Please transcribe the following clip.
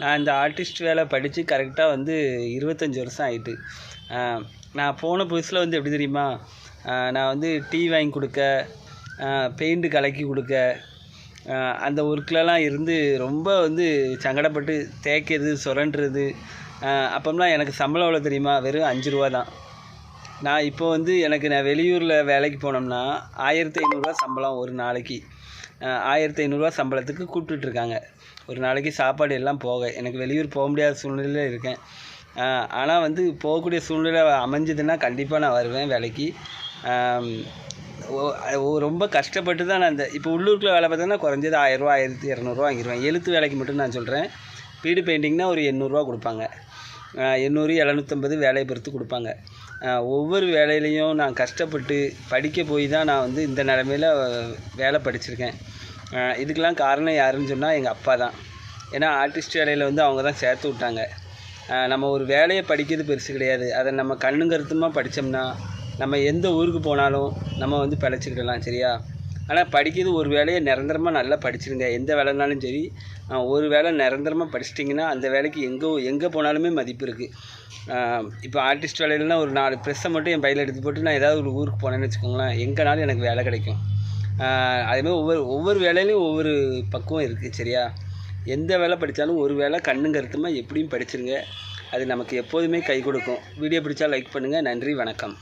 நான் இந்த ஆர்டிஸ்ட் வேலை படித்து கரெக்டாக வந்து 25 வருஷம் ஆகிட்டு. நான் போன புதுசில் வந்து எப்படி தெரியுமா, நான் வந்து டீ வாங்கி கொடுக்க, பெயிண்ட்டு கலக்கி கொடுக்க, அந்த ஒர்க்லலாம் இருந்து ரொம்ப வந்து சங்கடப்பட்டு தேய்க்கிறது சுரண்டுறது. அப்போம்லாம் எனக்கு சம்பளம் எவ்வளோ தெரியுமா, வெறும் 5 ரூபா தான். நான் இப்போ வந்து நான் வெளியூரில் வேலைக்கு போனோம்னா 1500 சம்பளம் ஒரு நாளைக்கு. 1500 சம்பளத்துக்கு கூப்பிட்டுட்ருக்காங்க ஒரு நாளைக்கு, சாப்பாடு எல்லாம் போக. எனக்கு வெளியூர் போக முடியாத சூழ்நிலையில் இருக்கேன். ஆனால் வந்து போகக்கூடிய சூழ்நிலை அமைஞ்சதுன்னா கண்டிப்பாக நான் வருவேன் வேலைக்கு. ரொம்ப கஷ்டப்பட்டு தான் நான் இப்போ உள்ளூருக்குள்ள வேலை பார்த்தோன்னா குறைஞ்சது 1000 ரூபா 1200 வாங்கிடுவேன். எழுத்து வேலைக்கு மட்டும் நான் சொல்கிறேன். வீடு பெயிண்டிங்னா ஒரு 800 கொடுப்பாங்க. 800 750 வேலையை பொறுத்து கொடுப்பாங்க. ஒவ்வொரு வேலையிலையும் நான் கஷ்டப்பட்டு படிக்க போய் தான் நான் வந்து இந்த நிலமையில் வேலை படிச்சிருக்கேன். இதுக்கெல்லாம் காரணம் யாருன்னு சொன்னால் எங்கள் அப்பா தான். ஏன்னா ஆர்டிஸ்ட் வேலையில் வந்து அவங்க தான் சேர்த்து விட்டாங்க. நம்ம ஒரு வேலையை படிக்கிறது பெருசு கிடையாது. அதை நம்ம கண்ணும் கருத்துமாக படித்தோம்னா நம்ம எந்த ஊருக்கு போனாலும் நம்ம வந்து பிழைச்சிக்கிடலாம், சரியா? ஆனால் படிக்கிறது ஒரு வேலையை நிரந்தரமாக நல்லா படிச்சிருங்க. எந்த வேலைனாலும் சரி, ஒரு வேலை நிரந்தரமாக படிச்சிட்டிங்கன்னா அந்த வேலைக்கு எங்கே போனாலுமே மதிப்பு இருக்குது. இப்போ ஆர்டிஸ்ட் வேலையிலலாம் ஒரு 4 ப்ரெஸ்ஸை மட்டும் என் பையில் எடுத்து போட்டு நான் ஏதாவது ஒரு ஊருக்கு போனேன்னு வச்சுக்கோங்களேன், எங்கேனாலும் எனக்கு வேலை கிடைக்கும். அதேமாதிரி ஒவ்வொரு வேலையிலையும் ஒவ்வொரு பக்குவம் இருக்குது, சரியா? எந்த வேலை படித்தாலும் ஒரு வேலை கண்ணும் கருத்துமாக எப்படியும் படிச்சிருங்க. அது நமக்கு எப்போதுமே கை கொடுக்கும். வீடியோ பிடிச்சா லைக் பண்ணுங்கள். நன்றி, வணக்கம்.